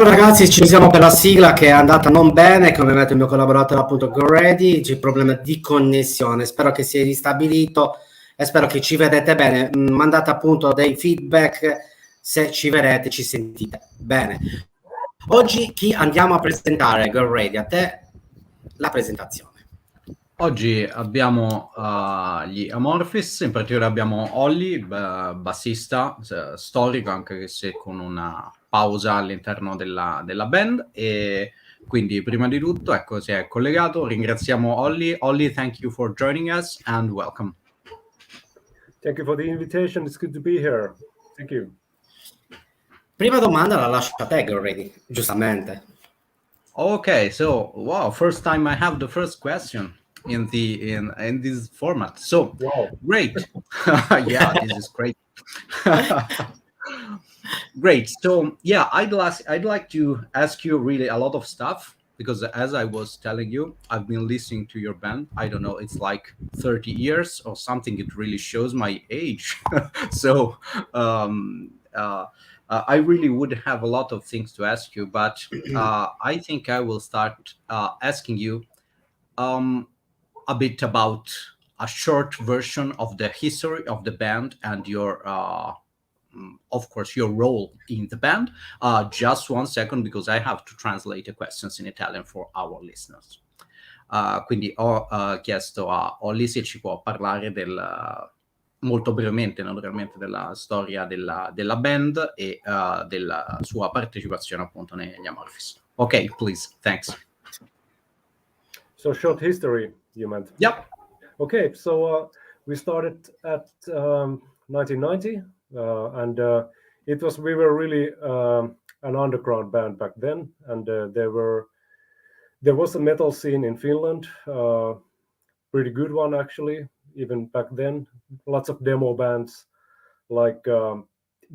Ragazzi, ci siamo per la sigla che è andata non bene, come ha detto il mio collaboratore appunto Goredi, c'è problema di connessione, spero che sia ristabilito e spero che ci vedete bene. Mandate appunto dei feedback se ci vedete, ci sentite bene. Oggi chi andiamo a presentare, Goredi? A te la presentazione. Oggi abbiamo gli Amorphis, in particolare abbiamo Olli, bassista storico, anche se con una pausa all'interno della band, e quindi prima di tutto, ecco, si è collegato. Ringraziamo Olli. Olli, thank you for joining us and welcome. Thank you for the invitation. It's good to be here. Thank you. Prima domanda la lascio a te, Goredi, giustamente. Okay, so wow, first time I have the first question in this format. So wow. Great. Yeah, this is great. Great. So yeah, I'd like to ask you really a lot of stuff, because as I was telling you, I've been listening to your band. I don't know, it's like 30 years or something. It really shows my age. So I really would have a lot of things to ask you, but I think I will start asking you a bit about a short version of the history of the band and your, of course, your role in the band. Just 1 second, because I have to translate the questions in Italian for our listeners. Quindi ho chiesto a Olli se ci può parlare molto brevemente, naturalmente, della storia della band e della sua partecipazione appunto negli Amorphis. Ok, please, thanks. So short history, you meant? Yep. Okay, so we started at 1990, and we were really an underground band back then, and there was a metal scene in Finland, pretty good one actually, even back then. Lots of demo bands like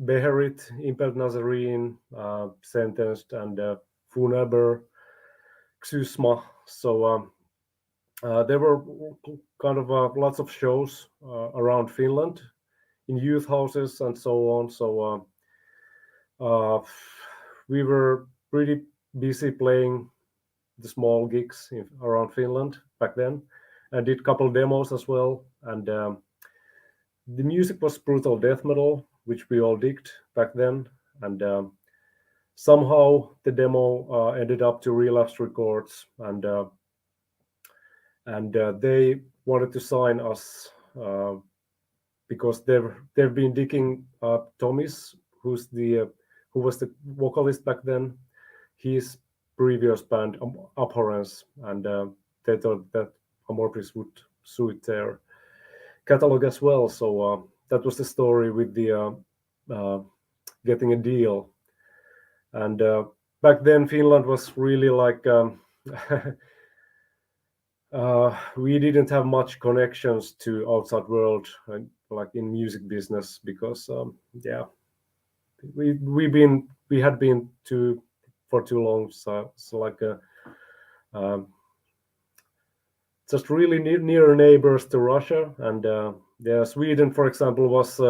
Beherit, Impelled Nazarene, Sentenced, and Funeber, Xysma. So there were kind of lots of shows around Finland in youth houses and so on. So we were pretty busy playing the small gigs around Finland back then, and did a couple demos as well. And the music was brutal death metal, which we all digged back then. And somehow the demo ended up to Relapse Records, and they wanted to sign us because they've been digging Tomis, who was the vocalist back then, his previous band Abhorrence, and they thought that Amorphis would suit their catalog as well. So that was the story with the getting a deal. And back then Finland was really like we didn't have much connections to outside world, like in music business, because we had been for too long, so like just really near neighbors to Russia. And Sweden, for example, was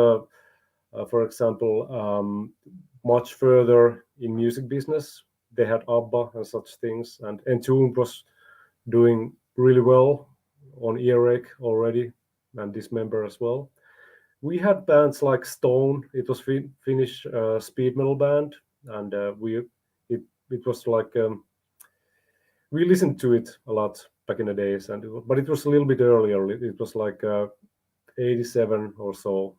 much further in music business. They had ABBA and such things, and Entomb was doing really well on Ira Rec already, and Dismember as well. We had bands like Stone. It was Finnish speed metal band, and it was like we listened to it a lot back in the days, but it was a little bit earlier. It was like 87 or so.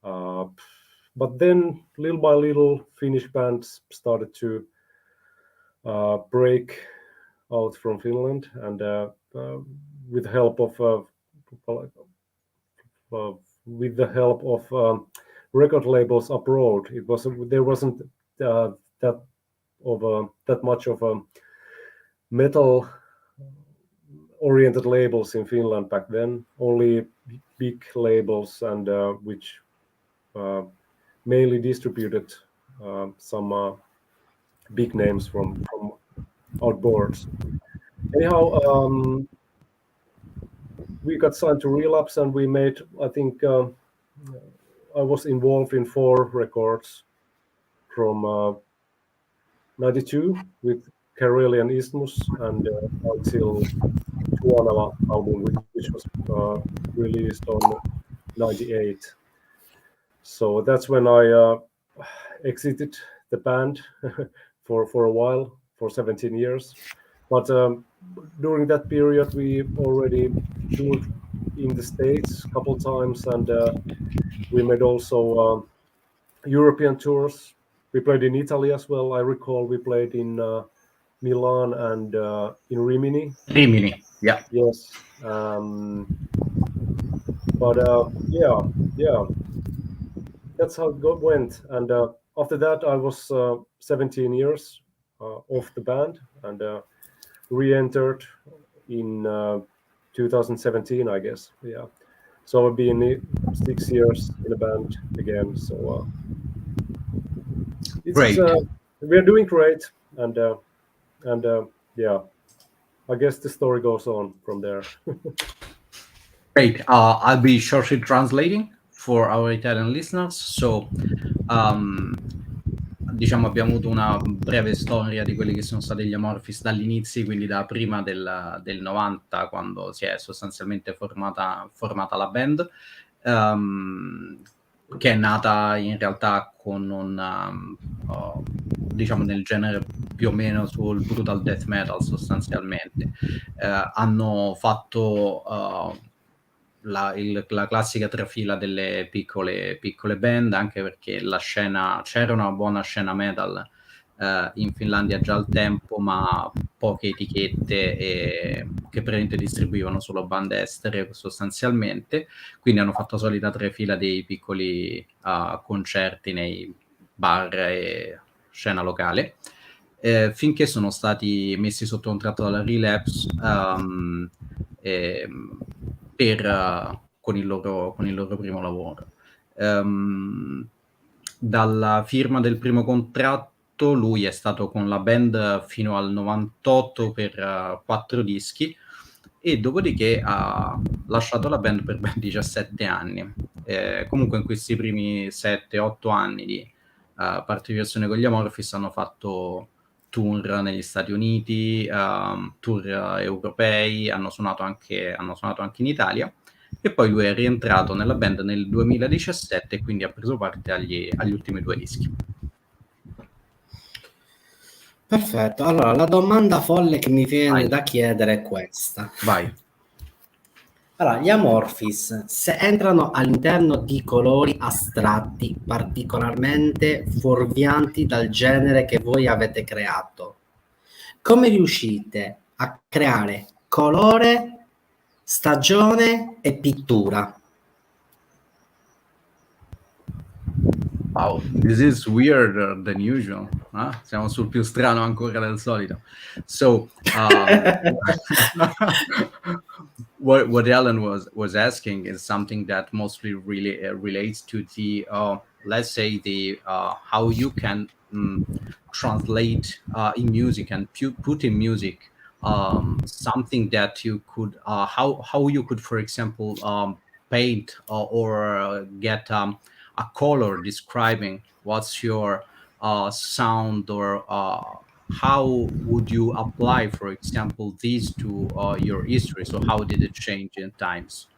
But then, little by little, Finnish bands started to break out from Finland, and with the help of record labels abroad, there wasn't that much of a metal oriented labels in Finland back then. Only big labels, and which mainly distributed some big names from outboards. Anyhow, we got signed to Relapse, and we made, I think, I was involved in 4 records from 92 with Karelian Isthmus and until Tuonela album, which was released on 98. So that's when I exited the band for a while, for 17 years. But during that period, we already toured in the States a couple times, and we made also European tours. We played in Italy as well. I recall we played in Milan and in Rimini. Rimini, yeah. Yes. But yeah, that's how it went. And after that, I was 17 years off the band and re-entered in 2017, I guess. Yeah. So I've been 6 years in the band again. So it's Great. We're doing great, and yeah, I guess the story goes on from there. Great. I'll be shortly translating for our Italian listeners. So, diciamo, abbiamo avuto una breve storia di quelli che sono stati gli Amorphis dall'inizio, quindi da prima del 90, quando si è sostanzialmente formata la band, che è nata in realtà con un, diciamo, nel genere più o meno sul brutal death metal sostanzialmente. Hanno fatto la classica trafila delle piccole praticamente anche perché c'era una buona scena metal in Finlandia già al tempo, ma poche etichette che praticamente distribuivano solo bande estere sostanzialmente, quindi hanno fatto la solita trafila dei piccoli concerti nei bar e scena locale, finché sono stati messi sotto contratto dalla Relapse con il loro primo lavoro. Dalla firma del primo contratto lui è stato con la band fino al 98 per 4 dischi e dopodiché ha lasciato la band per ben 17 anni. Comunque in questi primi 7-8 anni di partecipazione con gli Amorphis hanno fatto tour negli Stati Uniti, tour europei, hanno suonato anche in Italia, e poi lui è rientrato nella band nel 2017 e quindi ha preso parte agli ultimi 2 dischi. Perfetto, allora la domanda folle che mi viene Vai. da chiedere è questa. Vai. Allora, gli Amorphis, se entrano all'interno di colori astratti particolarmente fuorvianti dal genere che voi avete creato, come riuscite a creare colore, stagione e pittura? Wow, this is weirder than usual. Huh? Siamo sul più strano ancora del solito. So, what Ellen was asking is something that mostly really relates to the, let's say, the how you can translate in music and put in music something that you could, how you could, for example, paint or get a color describing what's your sound, or how would you apply, for example, these to your history? So how did it change in times?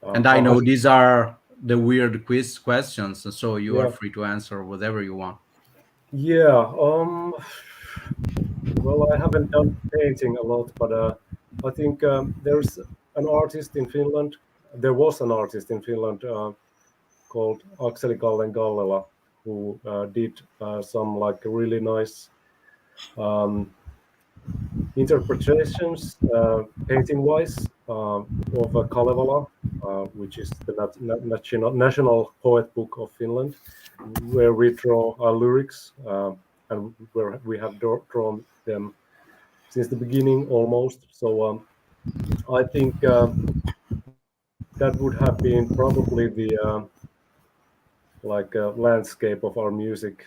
And I know these are the weird quiz questions, so you are free to answer whatever you want. Yeah. Well, I haven't done painting a lot, but I think there's an artist in Finland. There was an artist in Finland called Akseli Gallela, who did some like really nice interpretations, painting-wise, of Kalevala, which is the national poet book of Finland, where we draw our lyrics, and where we have drawn them since the beginning almost. So I think that would have been probably the landscape of our music.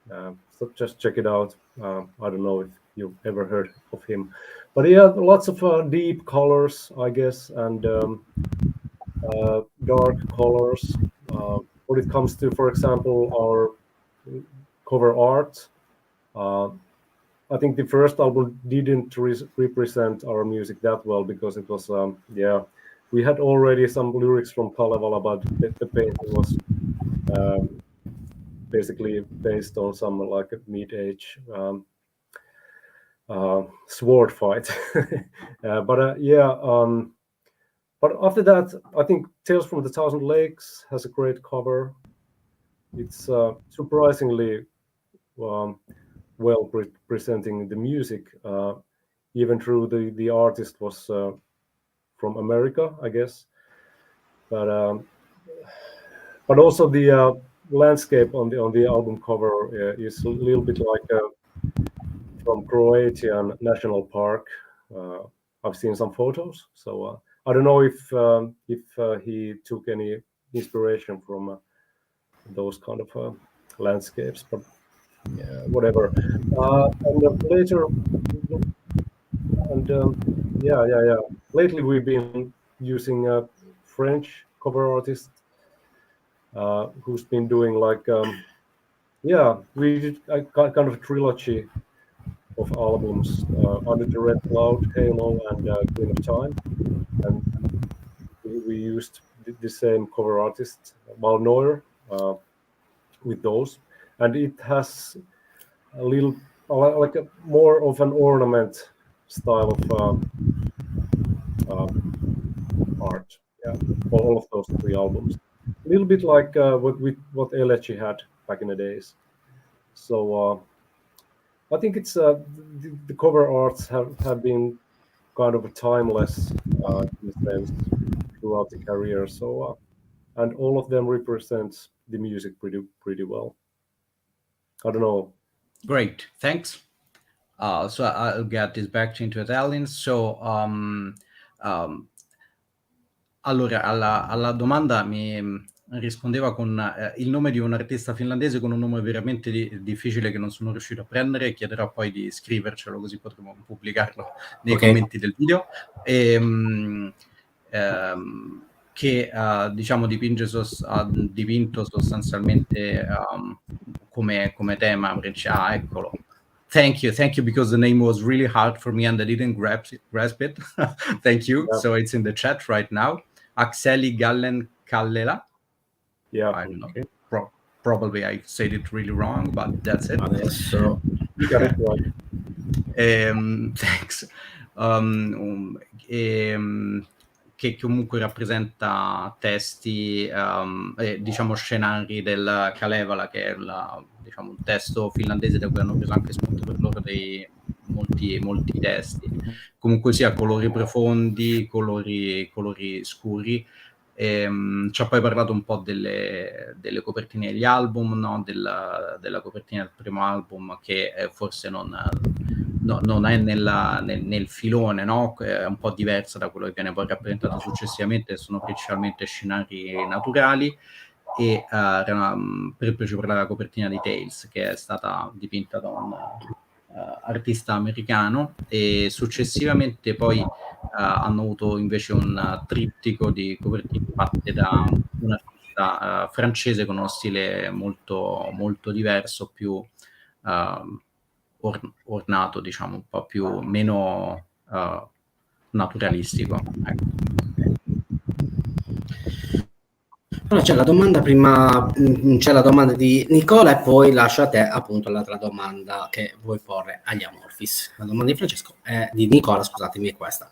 So just check it out. I don't know if you've ever heard of him, but yeah, lots of deep colors, I guess, and dark colors. When it comes to, for example, our cover art. I think the first album didn't represent our music that well because it was, we had already some lyrics from Kalevala, but the painting was basically based on some like a mid-age sword fight. But after that, I think Tales from the Thousand Lakes has a great cover. It's surprisingly well presenting the music, even though the artist was from America, I guess. But also the landscape on the album cover is a little bit like from Croatian National Park. I've seen some photos, so I don't know if he took any inspiration from those kind of landscapes, but whatever. And later, and lately we've been using a French cover artist who's been doing like we did a kind of a trilogy of albums, Under the Red Cloud, Halo, and Queen of Time, and we used the same cover artist, Valnoir, with those, and it has a little like a more of an ornament style of art, for all of those three albums. A little bit like what Elechi had back in the days. So I think it's the cover arts have been kind of a timeless in a sense throughout the career. So and all of them represents the music pretty well. I don't know. Great, thanks. So I'll get this back into Italian. So allora alla domanda mi rispondeva con il nome di un artista finlandese con un nome veramente difficile che non sono riuscito a prendere. Chiederò poi di scrivercelo così potremo pubblicarlo nei commenti del video. Che diciamo ha dipinto sostanzialmente come tema. Eccolo. Thank you, because the name was really hard for me and I didn't grasp it. Thank you. Yeah. So it's in the chat right now. Akseli Gallen Kallela. Yeah. I don't know. Probably I said it really wrong, but that's it. Adesso you got it right. Thanks. Che comunque rappresenta testi, diciamo scenari del Kalevala, che è diciamo, un testo finlandese da cui hanno preso anche spunto per loro dei molti testi. Comunque sia colori profondi, colori scuri. Ci ha poi parlato un po' delle copertine degli album, no? della copertina del primo album, che forse non è nel filone, no? È un po' diversa da quello che viene poi rappresentato successivamente, sono principalmente scenari naturali. E per parlare la copertina di Tales, che è stata dipinta da un artista americano, e successivamente poi hanno avuto invece un trittico di copertine fatte da un artista francese con uno stile molto, molto diverso, più ornato, diciamo, un po' meno naturalistico. Ecco. Allora c'è la domanda prima, c'è la domanda di Nicola e poi lascio a te appunto l'altra domanda che vuoi porre agli Amorphis. La domanda di Francesco di Nicola, scusatemi, è questa.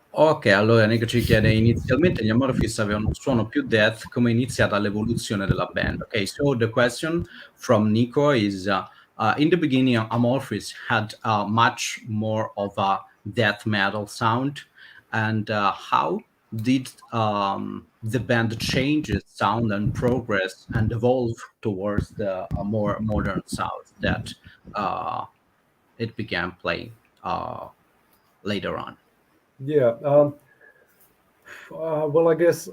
Ok, allora Nico ci chiede: inizialmente gli Amorphis avevano un suono più death, come è iniziata l'evoluzione della band? Ok, so the question from Nico is in the beginning Amorphis had much more of a death metal sound, and how did the band change its sound and progress and evolve towards the more modern sound that it began playing later on? Yeah. Well, I guess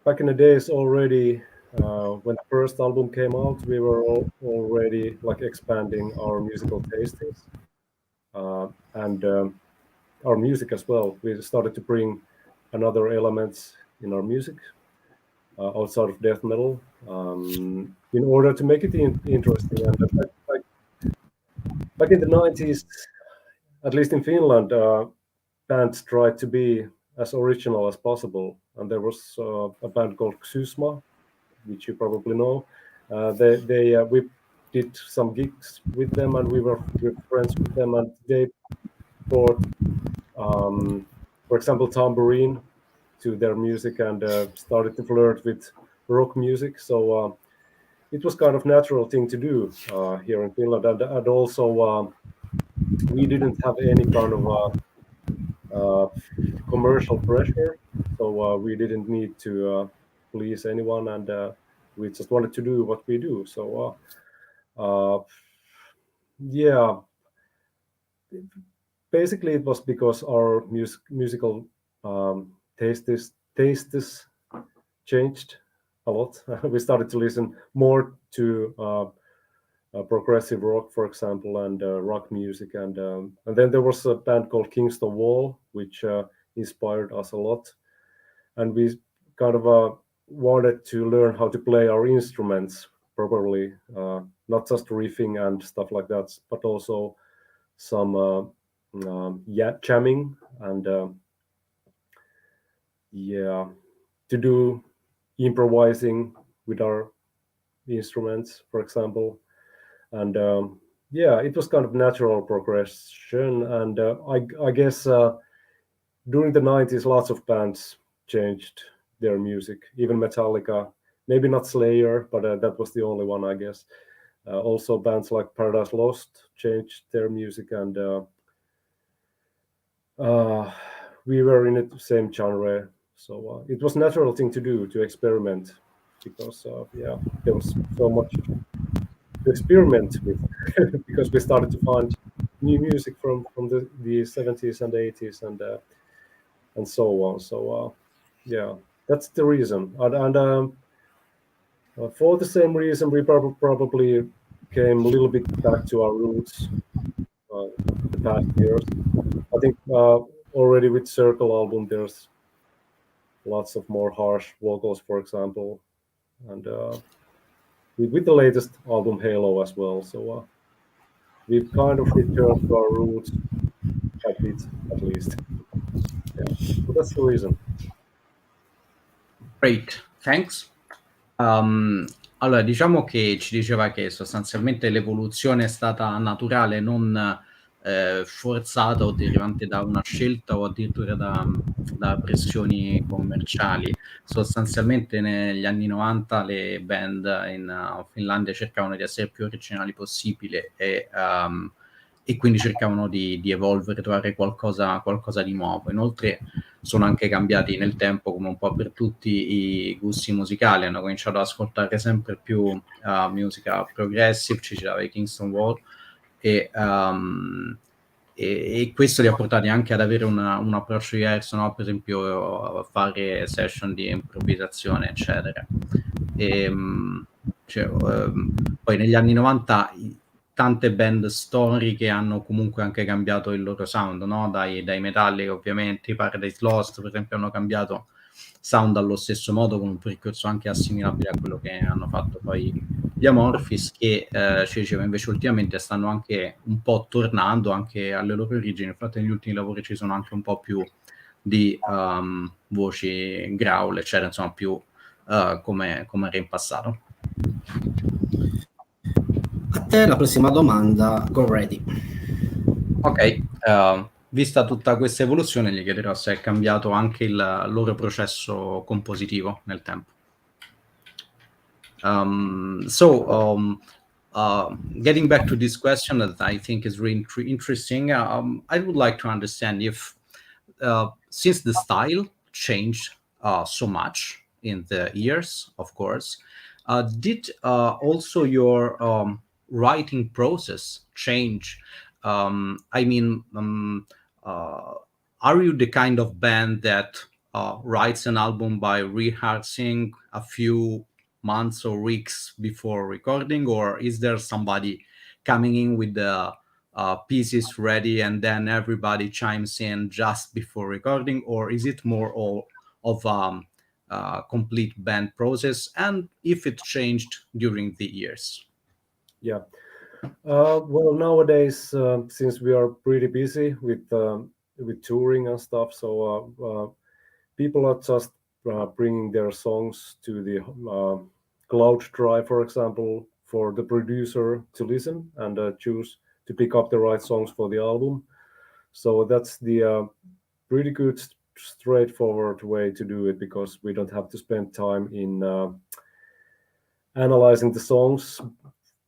back in the days already, when the first album came out, we were already like expanding our musical tastings and our music as well. We started to bring another elements in our music outside of death metal. in order to make it interesting. And back in the 90s, at least in Finland, bands tried to be as original as possible. And there was a band called Xysma, which you probably know. We did some gigs with them, and we were friends with them, and they brought, for example, tambourine to their music and started to flirt with rock music. So it was kind of natural thing to do here in Finland, and also we didn't have any kind of commercial pressure, so we didn't need to please anyone, and we just wanted to do what we do. So yeah, basically it was because our musical tastes changed a lot. We started to listen more to progressive rock, for example, and rock music, and then there was a band called Kingston Wall, which inspired us a lot, and we kind of wanted to learn how to play our instruments properly, not just riffing and stuff like that, but also some jamming and yeah, to do improvising with our instruments, for example. And yeah, it was kind of natural progression. And I guess during the 90s, lots of bands changed their music, even Metallica, maybe not Slayer, but that was the only one, I guess. Also, bands like Paradise Lost changed their music, and we were in the same genre. So it was a natural thing to do, to experiment, because yeah, there was so much to experiment with because we started to find new music from the 70s and 80s and so on. So yeah, that's the reason. And for the same reason, we probably came a little bit back to our roots the past years. I think already with Circle album, there's lots of more harsh vocals, for example, and with the latest album Halo as well. So we've kind of returned to our roots a bit, at least. Yeah, so that's the reason. Great, thanks. Allora, diciamo che ci diceva che sostanzialmente l'evoluzione è stata naturale, non forzata o derivante da una scelta o addirittura da pressioni commerciali. Sostanzialmente negli anni 90 le band in Finlandia cercavano di essere più originali possibile e quindi cercavano di evolvere, trovare qualcosa di nuovo. Inoltre sono anche cambiati nel tempo, come un po' per tutti i gusti musicali, hanno cominciato ad ascoltare sempre più musica progressive, ci citava i Kingston Wall, e questo li ha portati anche ad avere un approccio diverso, no? Per esempio fare session di improvvisazione, eccetera. Poi negli anni 90 tante band storiche hanno comunque anche cambiato il loro sound, no? Dai Metallica, ovviamente, i Paradise Lost, per esempio, hanno cambiato sound allo stesso modo, con un percorso anche assimilabile a quello che hanno fatto poi gli Amorphis, che ci diceva invece ultimamente stanno anche un po' tornando anche alle loro origini. Infatti negli ultimi lavori ci sono anche un po' più di voci growl, eccetera, insomma più come era in passato. A te la prossima domanda, go ready. Ok, vista tutta questa evoluzione gli chiederò se è cambiato anche il loro processo compositivo nel tempo. Getting back to this question that I think is really interesting, I would like to understand if since the style changed so much in the years, of course, did also your writing process change? I mean, are you the kind of band that writes an album by rehearsing a few months or weeks before recording, or is there somebody coming in with the pieces ready and then everybody chimes in just before recording, or is it more of complete band process, and if it changed during the years. Yeah. Well, nowadays, since we are pretty busy with touring and stuff, so people are just bringing their songs to the cloud drive, for example, for the producer to listen and choose to pick up the right songs for the album. So that's the pretty good, straightforward way to do it, because we don't have to spend time in analyzing the songs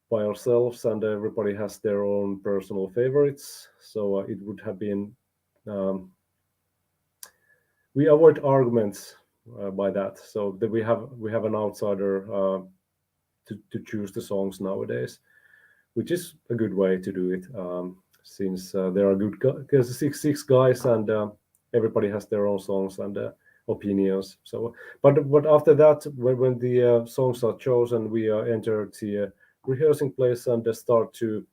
by ourselves, and everybody has their own personal favorites. So it would have been we avoid arguments by that, so that we have an outsider to choose the songs nowadays, which is a good way to do it, since there are because six guys, and everybody has their own songs and opinions. So, but after that, when the songs are chosen, we enter the rehearsing place and start to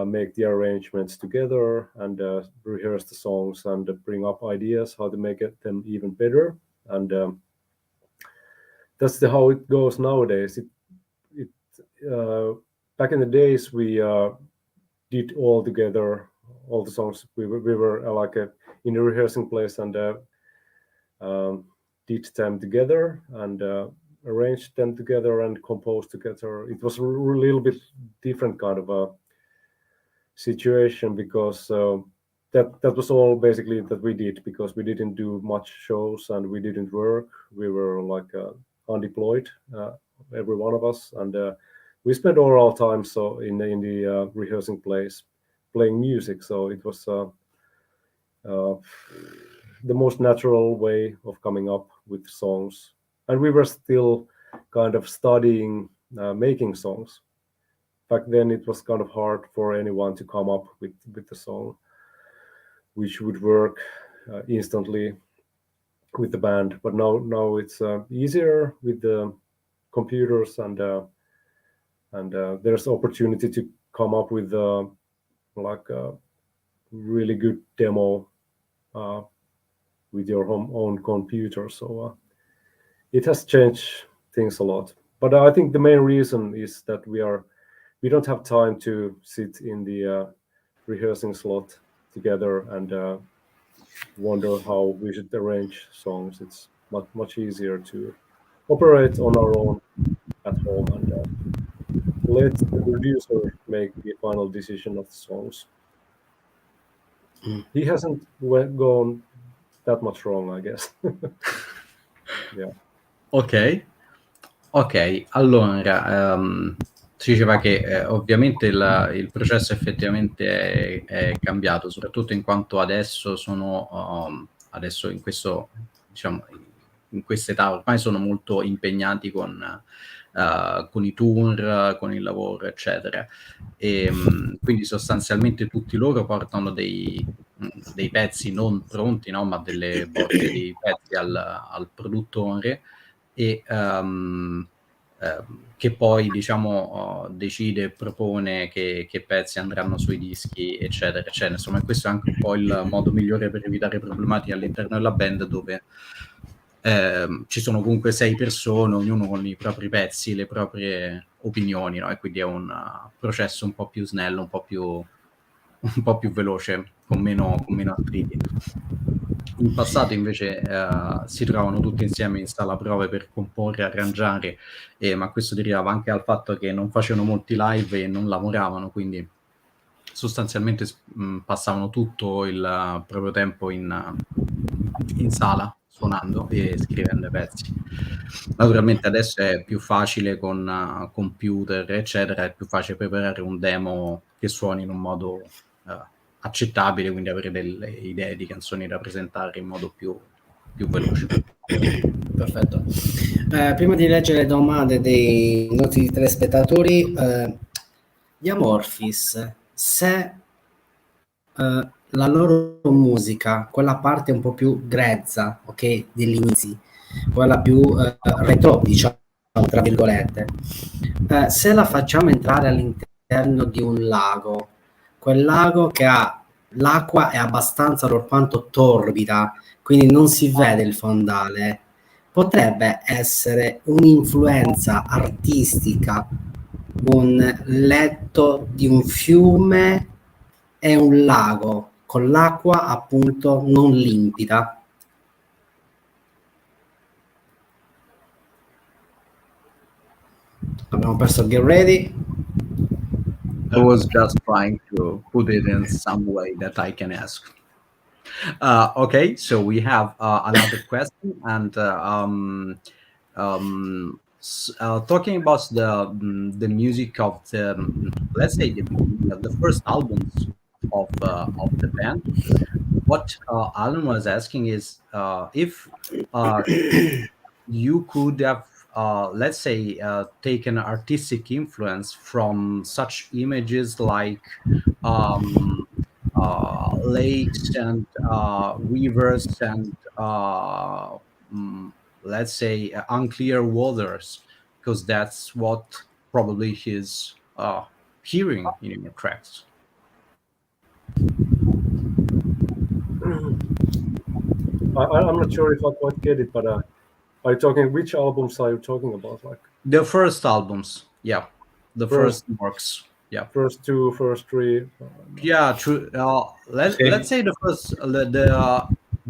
make the arrangements together and rehearse the songs and bring up ideas how to make them even better. And that's how it goes nowadays. Back in the days, we did all together, all the songs. We were like in a rehearsing place and did them together and arranged them together and composed together. It was a little bit different kind of a situation, because that was all basically that we did, because we didn't do much shows and we didn't work. We were like undeployed, every one of us, and we spent all our time so in the rehearsing place playing music. So it was the most natural way of coming up with songs, and we were still kind of studying making songs. Back then it was kind of hard for anyone to come up with the song which would work instantly with the band. But now it's easier with the computers, and there's opportunity to come up with like a really good demo with your own computer. So it has changed things a lot. But I think the main reason is that we don't have time to sit in the rehearsing slot together and wonder how we should arrange songs. It's much easier to operate on our own at home and let the producer make the final decision of the songs. He hasn't gone that much wrong, I guess. Yeah. Ok, allora si diceva che ovviamente il processo effettivamente è cambiato, soprattutto in quanto adesso adesso in questo, diciamo, in quest'età ormai sono molto impegnati con i tour, con il lavoro, eccetera. E quindi sostanzialmente tutti loro portano dei pezzi non pronti, no? Ma delle bozze di pezzi al produttore, e che poi, diciamo, decide e propone che pezzi andranno sui dischi, eccetera, eccetera. Insomma, questo è anche un po' il modo migliore per evitare problematiche all'interno della band, dove ci sono comunque 6 persone, ognuno con i propri pezzi, le proprie opinioni, no? E quindi è un processo un po' più snello, un po' più veloce, con meno attriti. In passato invece si trovavano tutti insieme in sala prove per comporre, arrangiare, ma questo derivava anche dal fatto che non facevano molti live e non lavoravano, quindi sostanzialmente passavano tutto il proprio tempo in sala, suonando e scrivendo i pezzi. Naturalmente adesso è più facile con computer, eccetera, è più facile preparare un demo che suoni in un modo accettabile, quindi avere delle idee di canzoni da presentare in modo più veloce. Perfetto. Prima di leggere le domande dei nostri telespettatori, gli Amorphis, se la loro musica, quella parte un po' più grezza, ok, degli inizi, quella più retro, diciamo, tra virgolette, se la facciamo entrare all'interno di un lago, quel lago che ha l'acqua è abbastanza lor quanto torbida, quindi non si vede il fondale, potrebbe essere un'influenza artistica, un letto di un fiume e un lago con l'acqua appunto non limpida. Abbiamo perso Get Ready. I was just trying to put it in some way that I can ask. Okay, so we have another question, and talking about the music of the let's say the beginning of the first albums of the band. What Alan was asking is if you could have let's say taken artistic influence from such images like um, lakes and rivers and let's say unclear waters, because that's what probably he's hearing in your tracks. I'm not sure if I quite get it, but are you talking, which albums are you talking about? Like The first albums, yeah, the First- first works, yeah. first two, first three? Yeah, true. Let's say the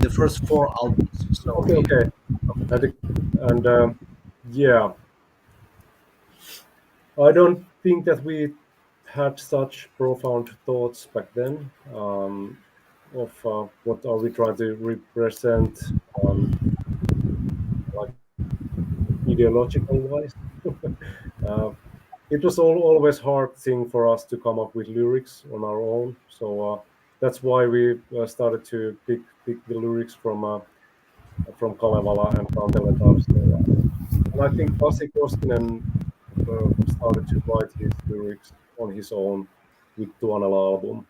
first four albums. So Okay. I think, and yeah, I don't think that we had such profound thoughts back then of what are we trying to represent, like ideological wise. uh, it was always hard thing for us to come up with lyrics on our own, so that's why we started to pick the lyrics from Kalevala and Kanteletar. And I think Pasi Koskinen started to write his lyrics on his own with Tuonela album.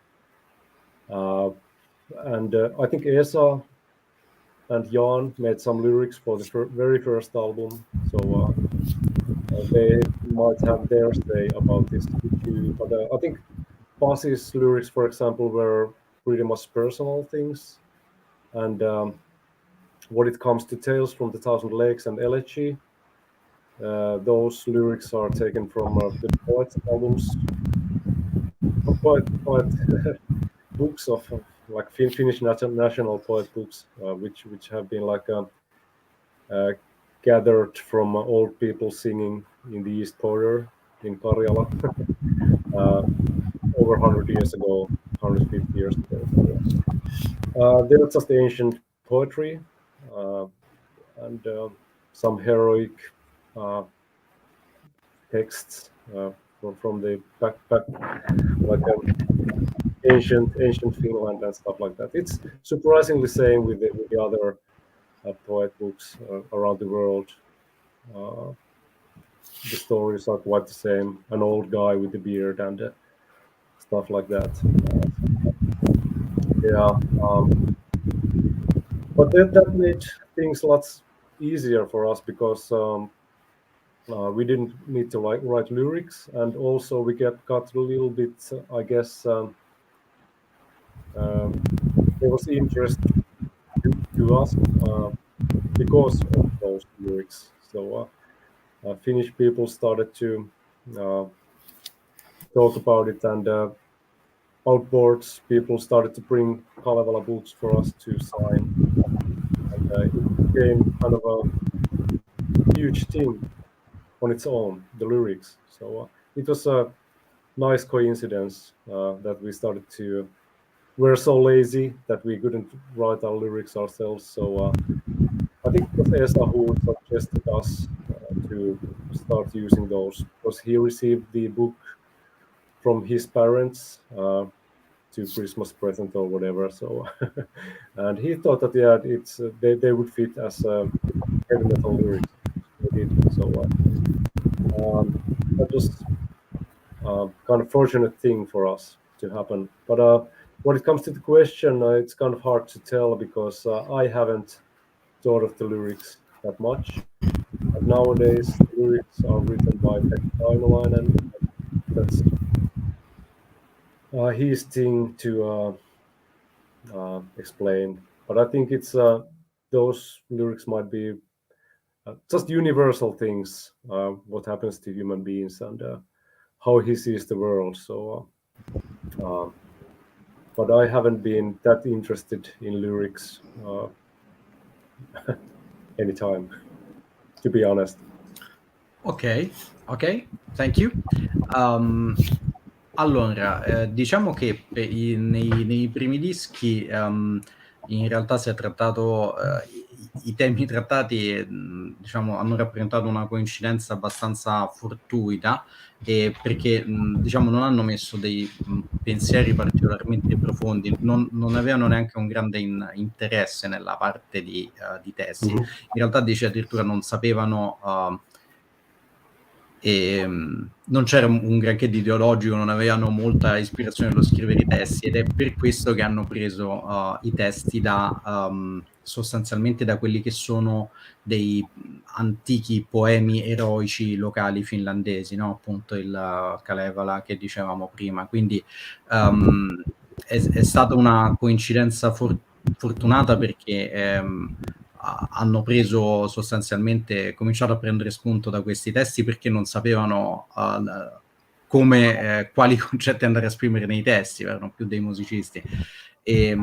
And I think Esa and Jan made some lyrics for the very first album. So they might have their say about this too. But I think Pasi's lyrics, for example, were pretty much personal things. And when it comes to Tales from the Thousand Lakes and Elegy, those lyrics are taken from the poet albums, poet books of like Finnish national poet books, which have been like uh, gathered from old people singing in the East Border in Karjala over 100 years ago, 150 years ago. They're just ancient poetry and some heroic texts from the back like ancient Finland and stuff like that. It's surprisingly same with the other poet books around the world. Uh, the stories are quite the same. An old guy with a beard and stuff like that. Yeah, but that made things lots easier for us because we didn't need to like write lyrics, and also we got a little bit, I guess, there was interest to us because of those lyrics. So Finnish people started to talk about it, and outboards people started to bring Kalevala books for us to sign, and it became kind of a huge thing on its own, the lyrics. So it was a nice coincidence that we started to. We're so lazy that we couldn't write our lyrics ourselves. So I think it was Esa who suggested us to start using those because he received the book from his parents to Christmas present or whatever. So, and he thought that yeah, it's they would fit as heavy metal lyrics. They did. So that was kind of fortunate thing for us to happen. But when it comes to the question, it's kind of hard to tell because I haven't thought of the lyrics that much. And nowadays, the lyrics are written by Pekka Ainolainen. That's his thing to explain. But I think it's those lyrics might be just universal things, what happens to human beings and how he sees the world. So, but I haven't been that interested in lyrics anytime, to be honest. Ok, thank you. Allora, diciamo che nei primi dischi in realtà si è trattato, i temi trattati diciamo, hanno rappresentato una coincidenza abbastanza fortuita, perché diciamo, non hanno messo dei pensieri particolarmente profondi, non avevano neanche un grande interesse nella parte di testi. In realtà dice addirittura non sapevano... non c'era un granché di ideologico, non avevano molta ispirazione nello scrivere i testi, ed è per questo che hanno preso i testi sostanzialmente da quelli che sono dei antichi poemi eroici locali finlandesi, no? Appunto il Kalevala che dicevamo prima. Quindi è stata una coincidenza fortunata, perché hanno preso sostanzialmente, cominciato a prendere spunto da questi testi, perché non sapevano quali concetti andare a esprimere nei testi, erano più dei musicisti. E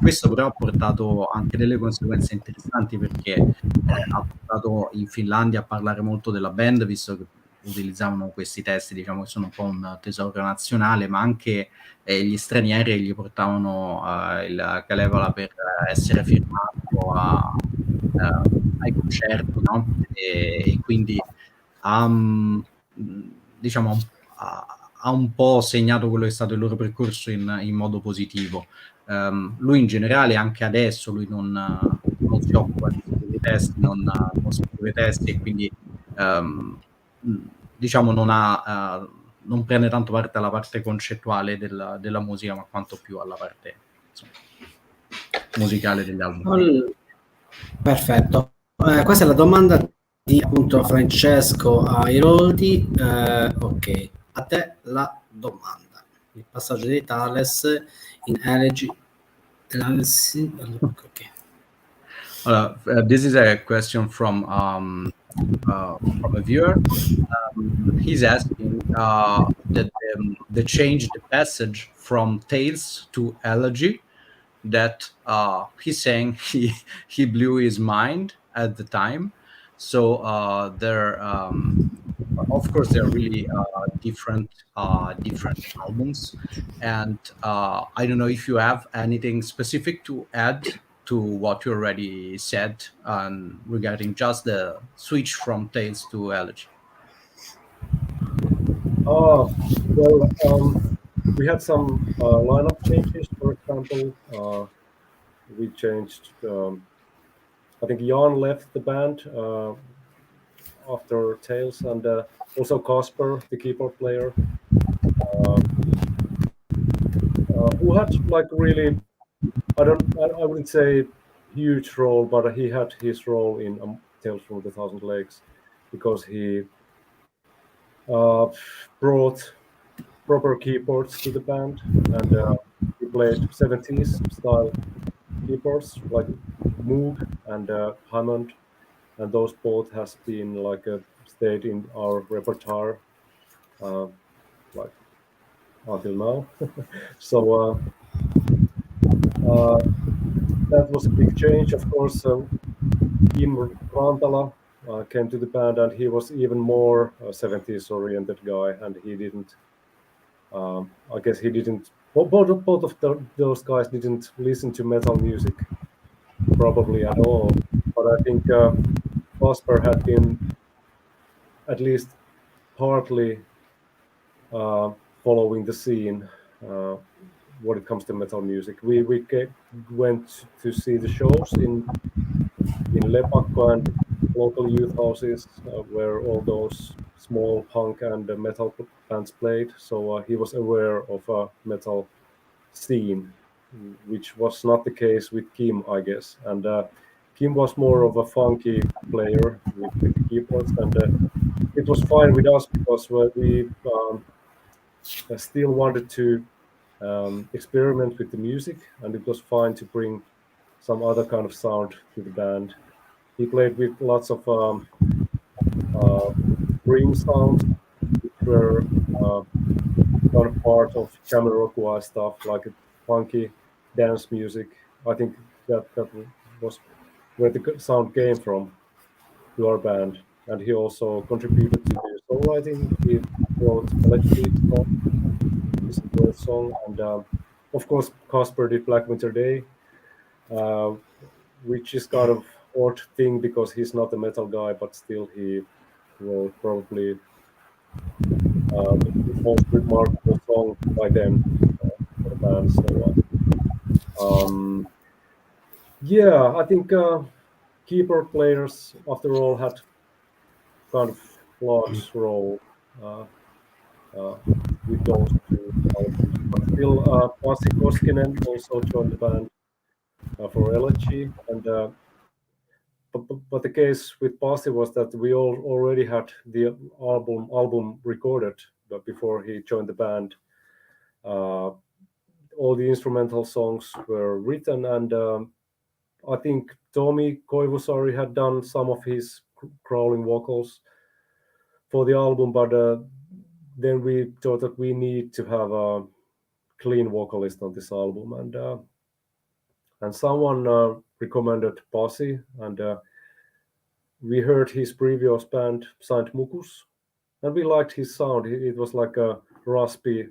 questo però ha portato anche delle conseguenze interessanti, perché ha portato in Finlandia a parlare molto della band, visto che utilizzavano questi testi, diciamo che sono un po' un tesoro nazionale, ma anche gli stranieri gli portavano il Kalevala per essere firmato ai concerti, no? E quindi diciamo ha un po' segnato quello che è stato il loro percorso in modo positivo. Lui in generale, anche adesso, lui non si occupa di scrivere testi, non scrive testi, e quindi diciamo non prende tanto parte alla parte concettuale della musica, ma quanto più alla parte, insomma, musicale degli album. Perfetto. Questa è la domanda di appunto Francesco Airoldi. Ok, a te la domanda. Il passaggio di Thales in Elegy. Okay. This is a question from a viewer. He's asking the change, the passage from Tales to Elegy, that he's saying he blew his mind at the time. So they're of course they're really different albums, and I don't know if you have anything specific to add to what you already said regarding just the switch from Tales to Elegy. Well, we had some lineup changes. For example, we changed. I think Jan left the band after Tales, and also Kasper, the keyboard player, who had like really, I wouldn't say huge role, but he had his role in Tales from the Thousand Lakes, because he brought proper keyboards to the band, and he played 70s style keyboards like Moog and Hammond, and those both has been like stayed in our repertoire like until now. So that was a big change, of course. Kim Rantala came to the band, and he was even more 70s oriented guy, and he didn't. I guess he didn't. Both of those guys didn't listen to metal music probably at all. But I think Kasper had been at least partly following the scene when it comes to metal music. We went to see the shows in Lepakko and local youth houses where all those small punk and metal bands played. So he was aware of a metal scene, which was not the case with Kim, I guess. And Kim was more of a funky player with the keyboards, and it was fine with us because we still wanted to experiment with the music, and it was fine to bring some other kind of sound to the band. he played with lots of dream sounds, which were kind of part of Jamiroquai stuff, like funky dance music. I think that was where the sound came from to our band. And he also contributed to the songwriting. He wrote Electric song, is a great song, and of course Casper did Black Winter Day, uh, which is kind of odd thing because he's not a metal guy, but still he wrote probably the most remarkable song by them for the band. So yeah, I think keyboard players after all had kind of large role with those two albums. But still, Pasi Koskinen also joined the band for Elegy, and but the case with Pasi was that we all already had the album recorded, but before he joined the band, all the instrumental songs were written, and I think Tommy Koivusari had done some of his crawling vocals for the album, but then we thought that we need to have a clean vocalist on this album, and someone recommended Pasi, and we heard his previous band Saint Mukus, and we liked his sound. It was like a raspy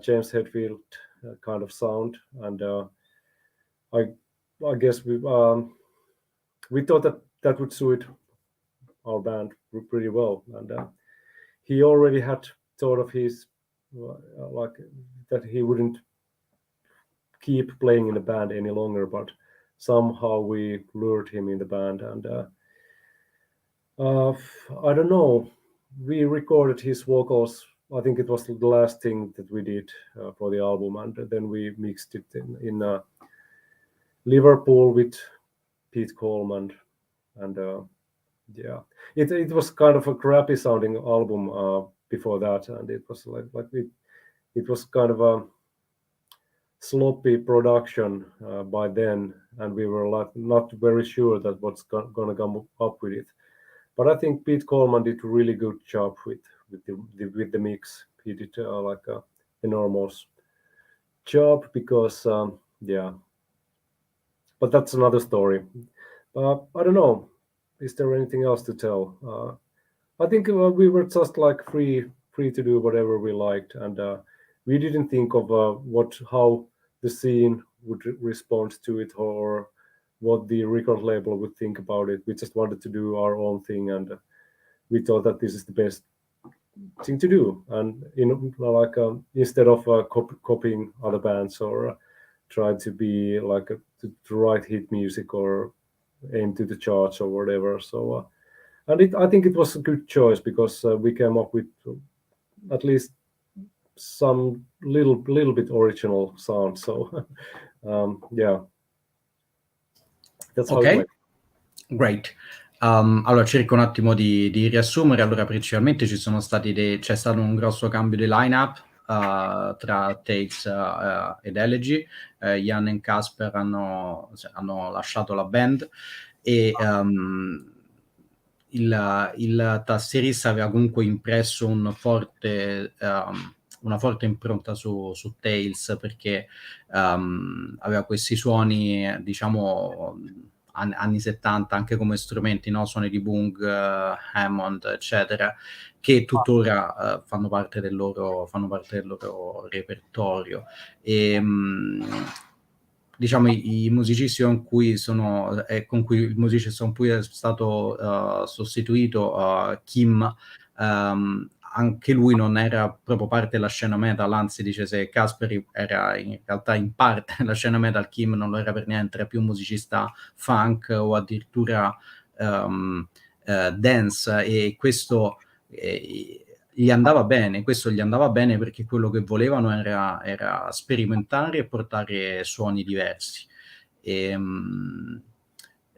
James Hetfield kind of sound, and I guess we thought that would suit our band pretty well, and he already had thought of his like that he wouldn't keep playing in the band any longer, but somehow we lured him in the band, and I don't know, we recorded his vocals. I think it was the last thing that we did for the album, and then we mixed it in Liverpool with Pete Coleman, and yeah, it was kind of a crappy sounding album before that, and it was like it was kind of a sloppy production by then, and we were like not very sure that what's gonna come up with it. But I think Pete Coleman did a really good job with the mix. He did like a enormous job because yeah. But that's another story. I don't know. Is there anything else to tell? I think we were just like free to do whatever we liked, and we didn't think of how the scene would respond to it, or what the record label would think about it. We just wanted to do our own thing, and we thought that this is the best thing to do. And like instead of copying other bands or try to be like to write hit music or aim to the charts or whatever. So and I think it was a good choice because we came up with at least some little bit original sound. So yeah, that's how it went. Great. Allora cerco un attimo di riassumere. Allora principalmente c'è stato un grosso cambio di line-up tra Tales ed Elegy. Jan e Casper hanno lasciato la band, e il tastierista aveva comunque impresso una forte impronta su Tales, perché aveva questi suoni, diciamo, anni 70, anche come strumenti, no? Suoni di Bung, Hammond, eccetera, che tuttora fanno parte del loro repertorio. E diciamo i musicisti con cui il musicista con cui è stato sostituito, Kim, anche lui non era proprio parte della scena metal, anzi dice se Casper era in realtà in parte della scena metal, Kim non lo era per niente, era più un musicista funk o addirittura dance, e questo gli andava bene, perché quello che volevano era sperimentare e portare suoni diversi.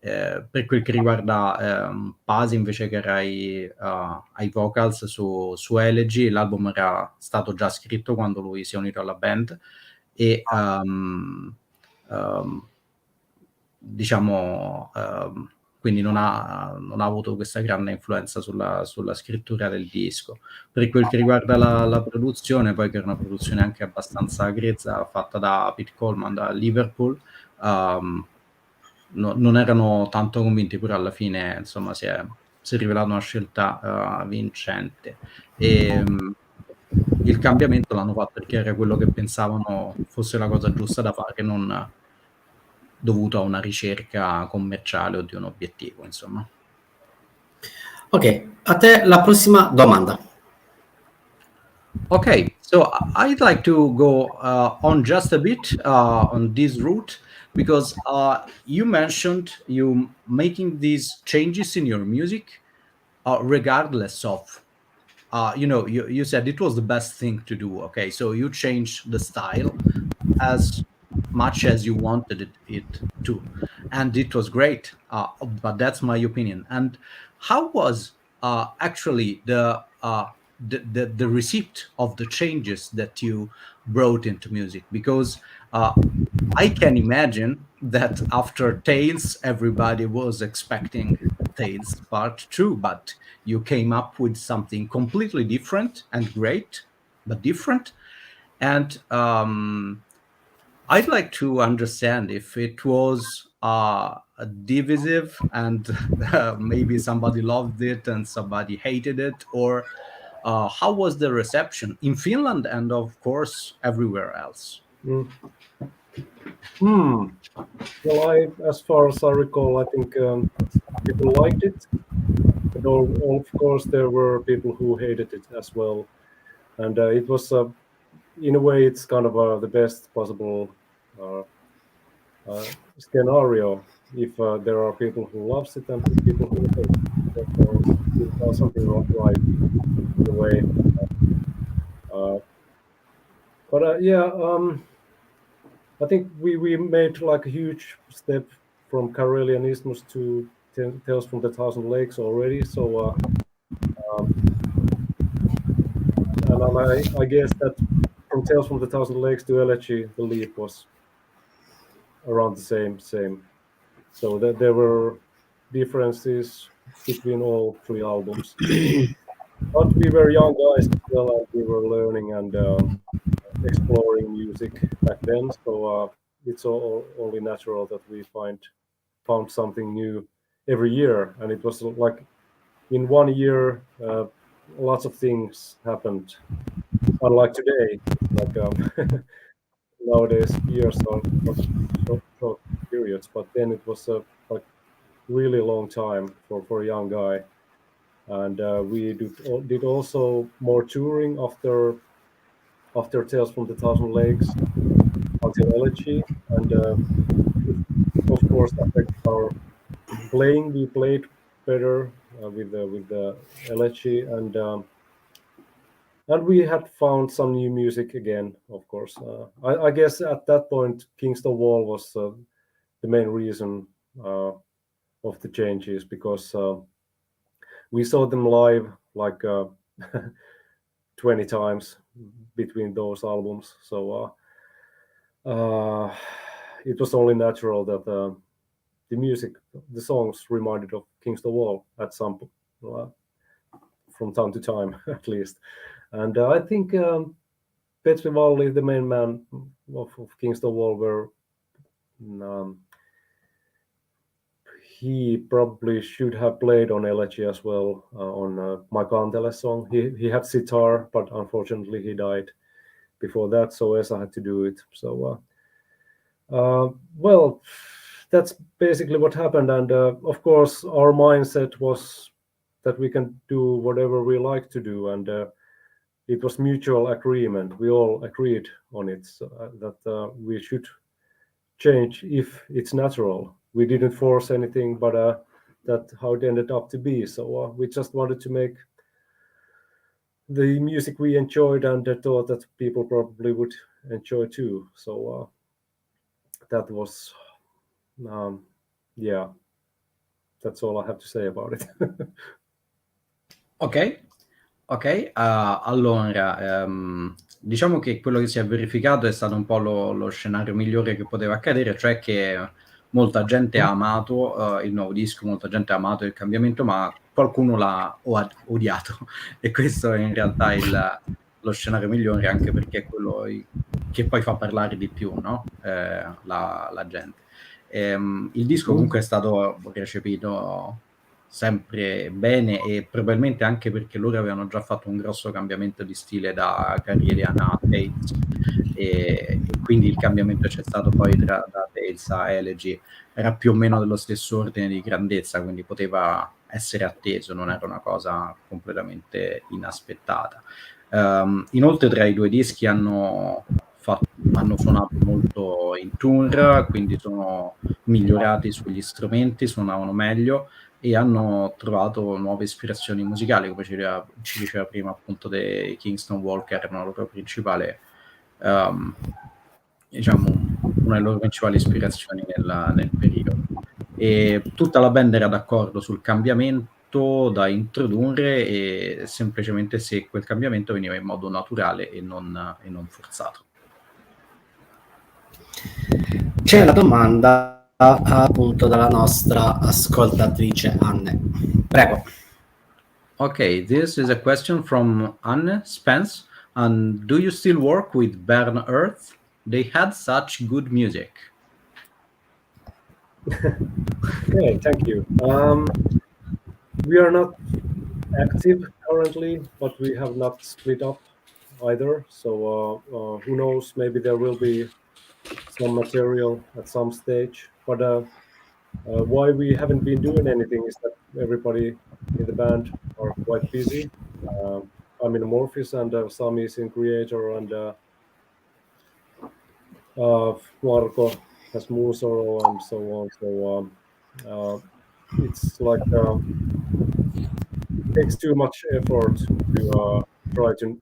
Per quel che riguarda Pasi, invece, che era ai vocals su Elegy, l'album era stato già scritto quando lui si è unito alla band, e diciamo quindi non ha avuto questa grande influenza sulla scrittura del disco. Per quel che riguarda la produzione, poi che era una produzione anche abbastanza grezza, fatta da Pete Coleman da Liverpool, non erano tanto convinti, pure alla fine insomma si è rivelata una scelta vincente, e il cambiamento l'hanno fatto perché era quello che pensavano fosse la cosa giusta da fare, non dovuto a una ricerca commerciale o di un obiettivo, insomma. Ok, a te la prossima domanda. Okay, so I'd like to go on just a bit on this route, because you mentioned you making these changes in your music regardless of, you said it was the best thing to do. Okay, so you changed the style as much as you wanted it to, and it was great, but that's my opinion. And how was actually the receipt of the changes that you brought into music? Because I can imagine that after Tales, everybody was expecting Tales Part 2, but you came up with something completely different and great, but different. And I'd like to understand if it was divisive and maybe somebody loved it and somebody hated it, or how was the reception in Finland and, of course, everywhere else? Well, as far as I recall, I think people liked it, but of course there were people who hated it as well. And it was, in a way, it's kind of the best possible scenario. If there are people who loves it and people who hate it, therefore you've done something right in a way. But yeah, I think we made like a huge step from Karelian Isthmus to Tales from the Thousand Lakes already. So, and I guess that from Tales from the Thousand Lakes to Elegy, the leap was around the same. So that there were differences between all three albums. But we were young guys as well, and we were learning and exploring music back then. So it's only natural that we found something new every year. And it was like in 1 year, lots of things happened. Unlike today, like nowadays years are short periods. But then it was like really long time for a young guy. And we did also more touring after Tales from the Thousand Lakes until Elegy, and of course affect our playing. We played better with the Elegy, and we had found some new music again. Of course, I guess at that point, Kingston Wall was the main reason of the changes, because we saw them live like 20 times between those albums. So it was only natural that the music, the songs reminded of Kingston Wall at some from time to time, at least. And I think Petri Valli, the main man of Kingston Wall, were he probably should have played on Elegy as well, on My Kantele song. He had sitar, but unfortunately he died before that, so Esa had to do it. So, well, that's basically what happened. And of course, our mindset was that we can do whatever we like to do, and it was mutual agreement. We all agreed on it, so, that we should change if it's natural. We didn't force anything, but that's how it ended up to be. So we just wanted to make the music we enjoyed, and thought that people probably would enjoy too. So that was, yeah, that's all I have to say about it. Ok, allora, diciamo che quello che si è verificato è stato un po' lo scenario migliore che poteva accadere, cioè che molta gente ha amato il nuovo disco, molta gente ha amato il cambiamento, ma qualcuno l'ha odiato e questo è in realtà lo scenario migliore, anche perché è quello che poi fa parlare di più, no? La gente. Il disco comunque è stato recepito sempre bene, e probabilmente anche perché loro avevano già fatto un grosso cambiamento di stile da Carrierian a Tales, e quindi il cambiamento c'è stato poi da Tales a Elegy, era più o meno dello stesso ordine di grandezza, quindi poteva essere atteso, non era una cosa completamente inaspettata. Inoltre tra i due dischi hanno suonato molto in tour, quindi sono migliorati sugli strumenti, suonavano meglio e hanno trovato nuove ispirazioni musicali, come ci diceva prima appunto dei Kingston Walker, erano la loro principale, diciamo, una delle loro principali ispirazioni nel periodo. E tutta la band era d'accordo sul cambiamento da introdurre, e semplicemente se quel cambiamento veniva in modo naturale e non forzato. C'è la domanda appunto dalla nostra ascoltatrice Anne. Prego. Okay, this is a question from Anne Spence. And do you still work with Burn Earth? They had such good music. Okay, thank you. We are not active currently, but we have not split up either. So who knows? Maybe there will be some material at some stage. But why we haven't been doing anything is that everybody in the band are quite busy. I'm in Amorphis, and Sami is in Creator, and Marco has Musoro, and so on. So it's like takes too much effort to try to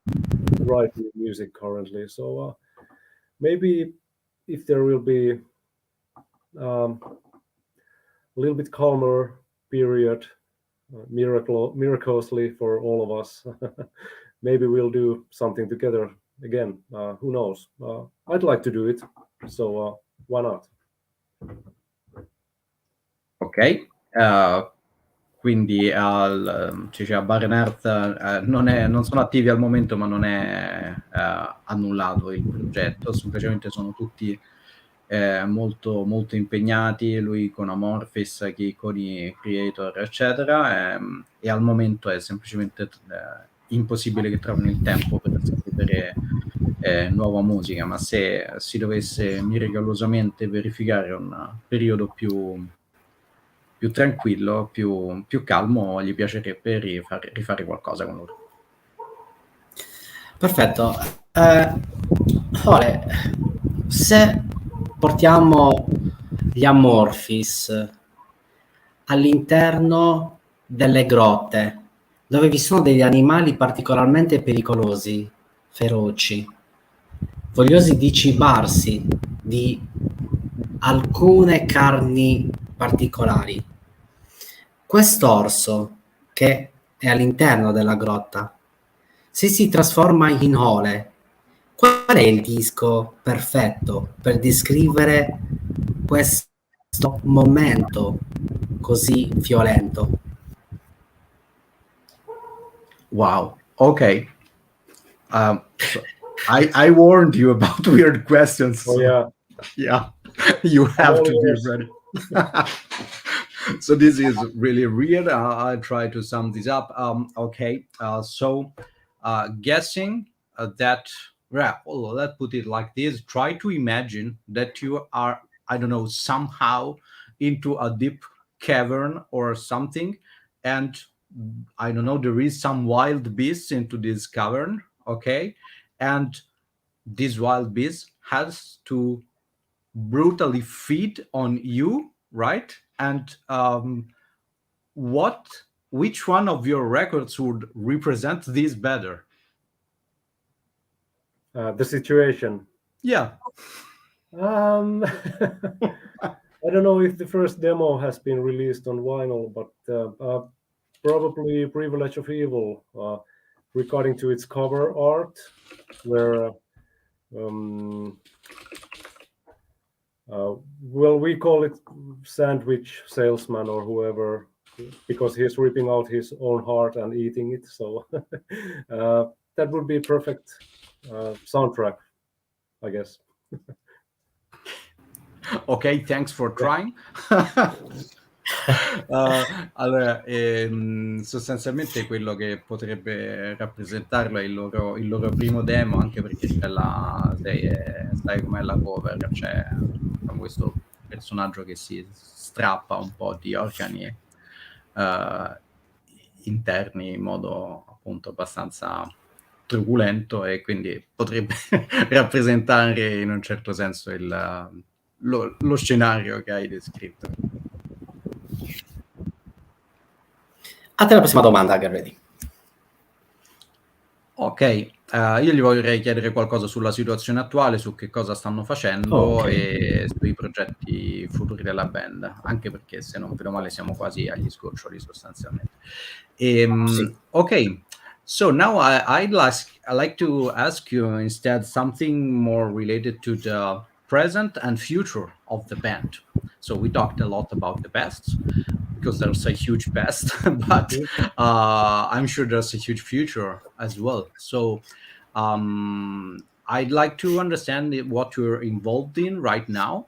write new music currently. So maybe if there will be a little bit calmer period, miraculously for all of us, maybe we'll do something together again. Who knows? I'd like to do it, so why not? Ok, quindi a Burn Earth non sono attivi al momento, ma non è annullato il progetto, semplicemente sono tutti molto, molto impegnati, lui con Amorphis, chi con i Creator, eccetera, e al momento è semplicemente impossibile che trovino il tempo per scrivere nuova musica, ma se si dovesse miracolosamente verificare un periodo più tranquillo, più calmo, gli piacerebbe rifare qualcosa con loro. Perfetto. Ora, se portiamo gli Amorphis all'interno delle grotte, dove vi sono degli animali particolarmente pericolosi, feroci, vogliosi di cibarsi di alcune carni particolari, quest'orso che è all'interno della grotta, se si trasforma in ole, qual è il disco perfetto per descrivere questo momento così violento? Wow. Okay. So I warned you about weird questions. Oh yeah. Yeah. You have to be Always. ready. So this is really weird. I'll try to sum this up. Okay. So guessing that, let's put it like this. Try to imagine that you are, I don't know, somehow into a deep cavern or something, and I don't know, there is some wild beast into this cavern, okay? And this wild beast has to brutally feed on you, right? And which one of your records would represent this better? The situation. Yeah. I don't know if the first demo has been released on vinyl, but probably Privilege of Evil, regarding to its cover art, where well, we call it sandwich salesman or whoever, because he's ripping out his own heart and eating it. So that would be perfect soundtrack, I guess. Ok, thanks for trying. Allora, sostanzialmente quello che potrebbe rappresentarlo è il loro primo demo, anche perché sai com'è la cover, c'è questo personaggio che si strappa un po' di organi interni in modo appunto abbastanza truculento, e quindi potrebbe rappresentare in un certo senso lo scenario che hai descritto. A te la prossima domanda, get ready. Ok, io gli vorrei chiedere qualcosa sulla situazione attuale, su che cosa stanno facendo e sui progetti futuri della band, anche perché se non vedo male siamo quasi agli sgoccioli sostanzialmente. Sì. Ok, so now I'd like to ask you instead something more related to the present and future of the band. So we talked a lot about the past, because there's a huge past, but I'm sure there's a huge future as well. So I'd like to understand what you're involved in right now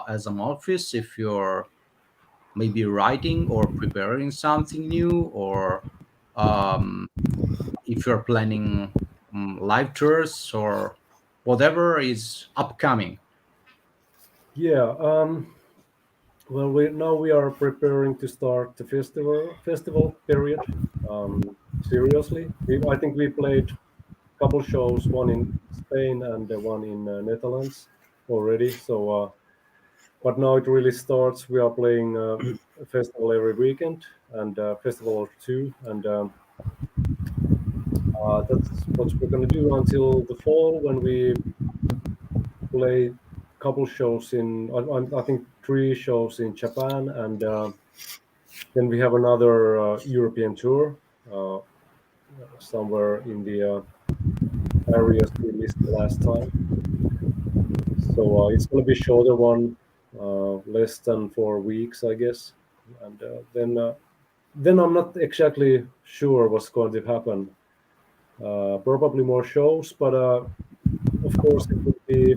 as Amorphis, if you're maybe writing or preparing something new, or if you're planning live tours or whatever is upcoming. Yeah. Well, we are preparing to start the festival period. Seriously, I think we played a couple shows, one in Spain and one in Netherlands already. So, but now it really starts. We are playing a festival every weekend and a festival or two, and that's what we're going to do until the fall, when we play a couple shows I think 3 shows in Japan, and then we have another European tour somewhere in the areas we listed last time. So it's going to be shorter one, less than 4 weeks, I guess. And then I'm not exactly sure what's going to happen. Probably more shows, but of course it would be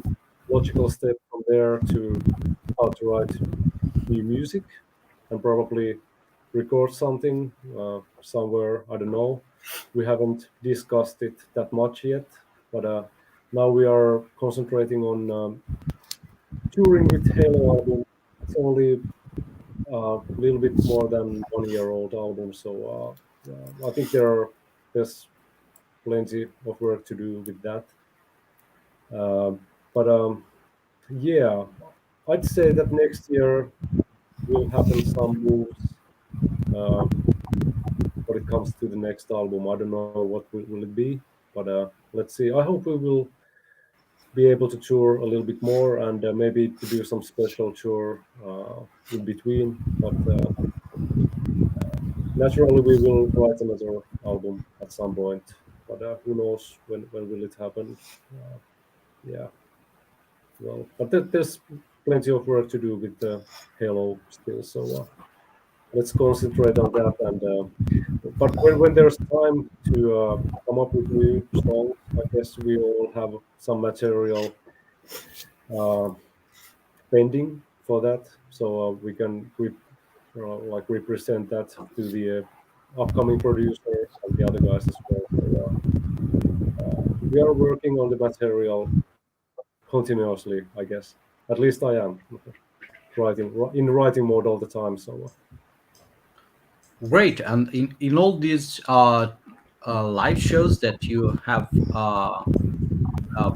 logical step from there to how to write new music and probably record something somewhere. I don't know. We haven't discussed it that much yet, but now we are concentrating on touring with Halo album. It's only a little bit more than 1-year-old album, so I think there's plenty of work to do with that. But yeah, I'd say that next year will happen some moves when it comes to the next album. I don't know what will it be, but let's see. I hope we will be able to tour a little bit more and maybe to do some special tour in between. But naturally, we will write another album at some point. But who knows when will it happen? Yeah. Well, but there's plenty of work to do with the Halo still. So let's concentrate on that. But when there's time to come up with new songs, I guess we all have some material pending for that, so we can represent that to the upcoming producer and the other guys as well. So we are working on the material continuously, I guess. At least I am in writing mode all the time. So. Great. And in all these live shows that you have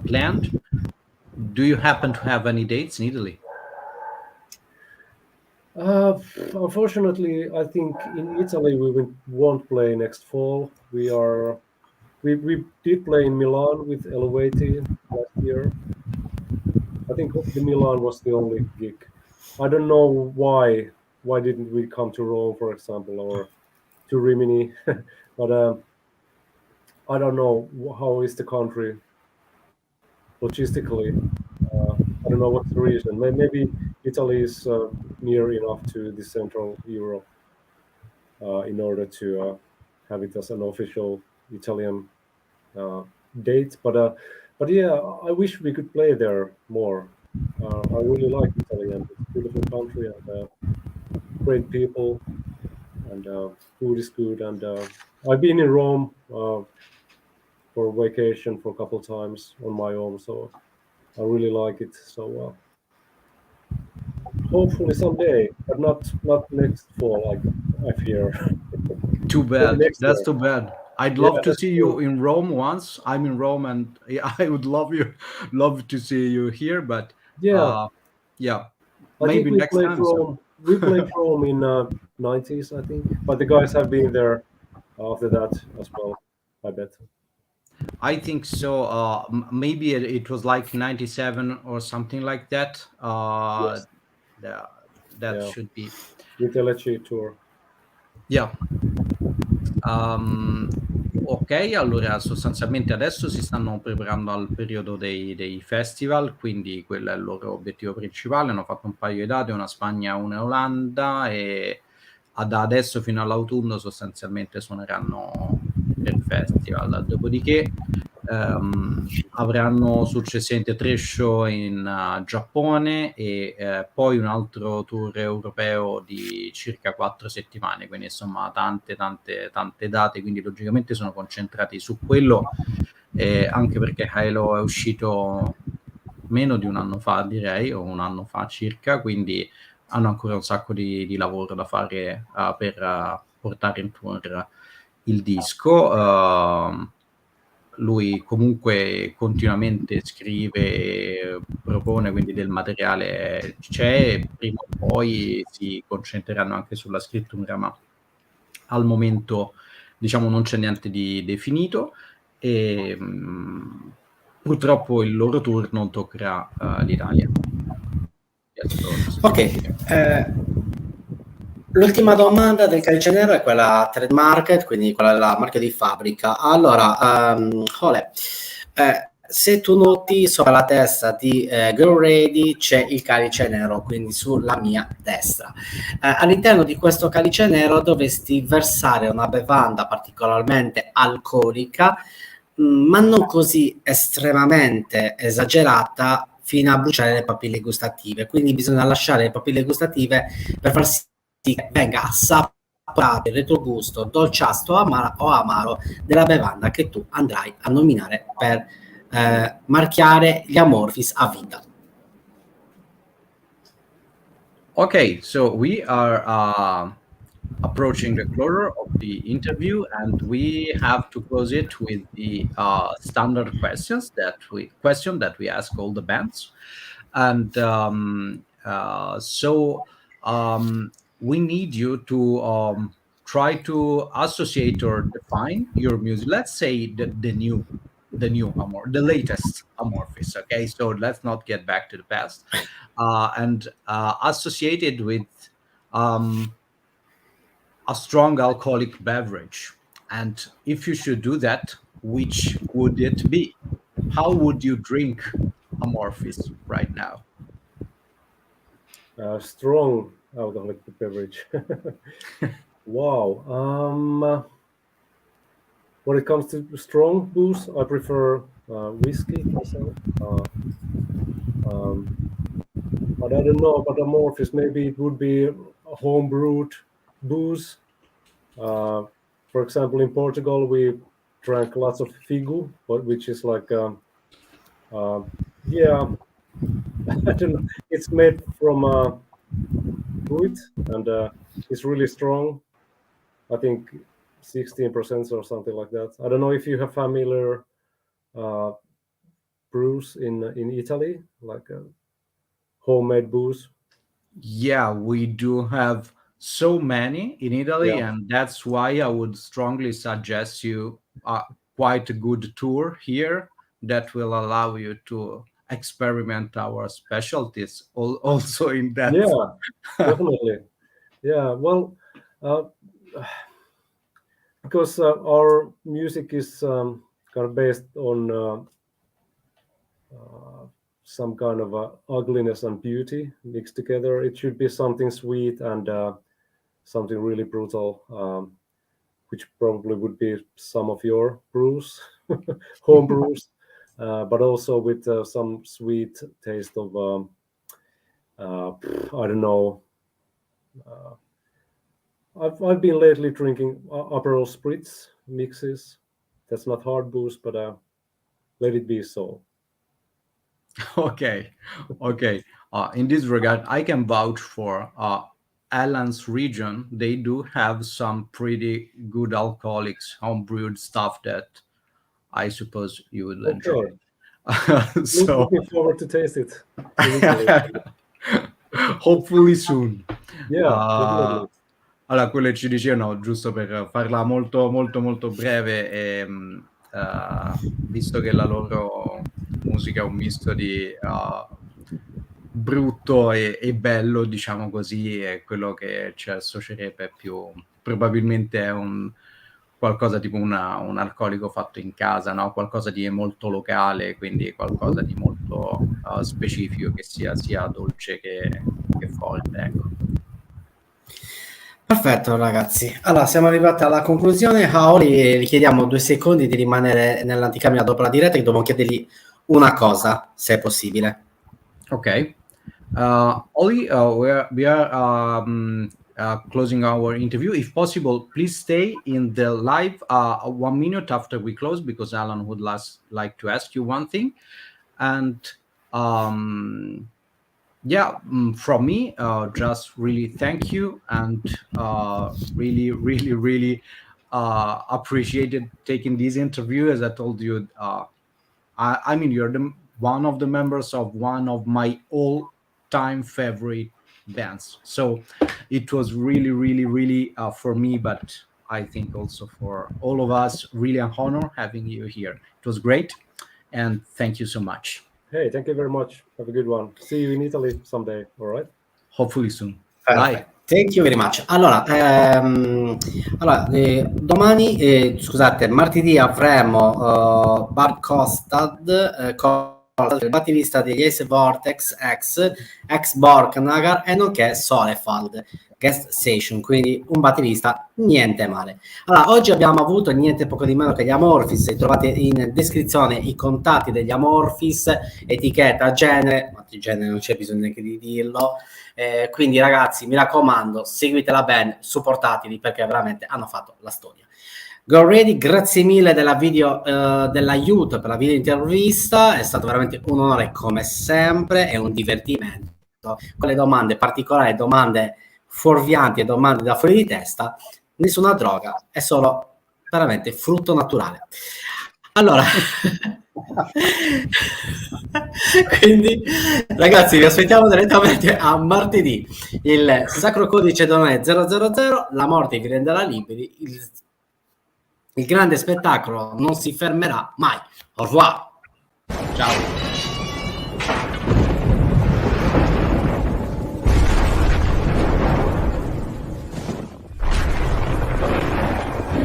planned, do you happen to have any dates in Italy? Unfortunately, I think in Italy we won't play next fall. We did play in Milan with Elevati last year. I think the Milan was the only gig. I don't know why. Why didn't we come to Rome, for example, or to Rimini? But I don't know how is the country logistically. don't know what's the reason. Maybe Italy is near enough to the Central Europe in order to have it as an official Italian date. But yeah, I wish we could play there more. I really like Italy, and it's a beautiful country, and great people, and food is good. And I've been in Rome for vacation for a couple times on my own, so I really like it. So hopefully someday, but not next fall, I fear. Too Maybe bad. next That's year. too bad. I'd Yeah, love to that's see you true. in Rome once. I'm in Rome, and I would love to see you here. But Yeah, yeah, I think maybe we next played time. So Rome. We played Rome in '90s, I think. But the guys have been there after that as well, I bet. I think so. Maybe it was like 97 or something like that. Yes. That that Yeah. should be. With the Lecce tour. Yeah. Ok, allora sostanzialmente adesso si stanno preparando al periodo dei festival, quindi quello è il loro obiettivo principale. Hanno fatto un paio di date, una Spagna, una Olanda, e da adesso fino all'autunno sostanzialmente suoneranno per festival. Dopodiché avranno successivamente 3 show in Giappone e poi un altro tour europeo di circa 4 settimane, quindi insomma tante date, quindi logicamente sono concentrati su quello, anche perché Halo è uscito meno di un anno fa, direi, o un anno fa circa, quindi hanno ancora un sacco di lavoro da fare per portare in tour il disco. Lui comunque continuamente scrive, propone, quindi del materiale c'è, prima o poi si concentreranno anche sulla scrittura, ma al momento diciamo non c'è niente di definito, e purtroppo il loro tour non toccherà l'Italia. Ok, l'ultima domanda del Calice Nero è quella trade market, quindi quella della marchio di fabbrica. Allora, Ole, se tu noti sopra la testa di Girl Ready c'è il Calice Nero, quindi sulla mia destra. All'interno di questo Calice Nero dovresti versare una bevanda particolarmente alcolica, ma non così estremamente esagerata fino a bruciare le papille gustative. Quindi bisogna lasciare le papille gustative per far sì che venga assaporato il retrogusto dolciastro o amaro della bevanda che tu andrai a nominare per marchiare gli Amorphis a vita. Okay, so we are approaching the closure of the interview, and we have to close it with the standard questions that we ask all the bands, and we need you to try to associate or define your music. Let's say the new the latest Amorphis. Okay, so let's not get back to the past, and associated with a strong alcoholic beverage. And if you should do that, which would it be? How would you drink Amorphis right now? Strong alcoholic beverage. Wow. When it comes to strong booze, I prefer whiskey myself. But I don't know about Amorphis. Maybe it would be a home brewed booze. For example, in Portugal, we drank lots of figu, which is like, yeah, I don't know. It's made from wheat, and it's really strong. I think 16% or something like that. I don't know if you have familiar brews in Italy, like homemade booze. Yeah, we do have so many in Italy, Yeah, and that's why I would strongly suggest you quite a good tour here that will allow you to experiment our specialties also in that. yeah, definitely. Yeah, well, uh, because our music is kind of based on some kind of ugliness and beauty mixed together. It should be something sweet and something really brutal, which probably would be some of your brews, home brews, but also with some sweet taste of, I don't know. I've been lately drinking Aperol Spritz mixes. That's not hard booze, but let it be so. Okay. In this regard, I can vouch for Alan's region. They do have some pretty good alcoholics, homebrewed stuff that I suppose you will enjoy. So looking forward to taste it. hopefully soon. Yeah, allora, quello che ci dicevano, giusto per farla molto breve, visto che la loro musica è un misto di brutto e bello, diciamo così, è quello che ci associerebbe più, probabilmente è qualcosa tipo un alcolico fatto in casa, no? Qualcosa di molto locale, quindi qualcosa di molto specifico, che sia dolce che forte, ecco. Perfetto ragazzi, allora siamo arrivati alla conclusione. A Oli vi chiediamo 2 secondi di rimanere nell'anticamera dopo la diretta, che dobbiamo chiedergli una cosa, se è possibile. Ok. Oli, we are closing our interview. If possible, please stay in the live 1 minute after we close, because Alan would like to ask you one thing. And from me, just really thank you, and really appreciated taking this interview. As I told you, I mean, you're one of the members of one of my all-time favorite bands. So it was really for me, but I think also for all of us, really an honor having you here. It was great, and thank you so much. Hey, thank you very much. Have a good one. See you in Italy someday, all right? Hopefully soon. Bye. Thank you very much. Allora, domani, scusate, martedì avremo Bart Kostad, il batterista degli Ace Vortex ex Borknagar e nonché Solefald guest session, quindi un batterista niente male. Allora, oggi abbiamo avuto niente poco di meno che gli Amorphis. Trovate in descrizione i contatti degli Amorphis, etichetta, genere, ma di genere non c'è bisogno neanche di dirlo. Quindi ragazzi, mi raccomando, seguite la band, supportateli, perché veramente hanno fatto la storia. Go Ready, grazie mille dell'aiuto per la video intervista, è stato veramente un onore come sempre, è un divertimento. Con le domande particolari, domande fuorvianti e domande da fuori di testa, nessuna droga, è solo veramente frutto naturale. Allora, quindi ragazzi, vi aspettiamo direttamente a martedì. Il sacro codice donne 000, la morte vi renderà liberi, il grande spettacolo non si fermerà mai. Au revoir. Ciao.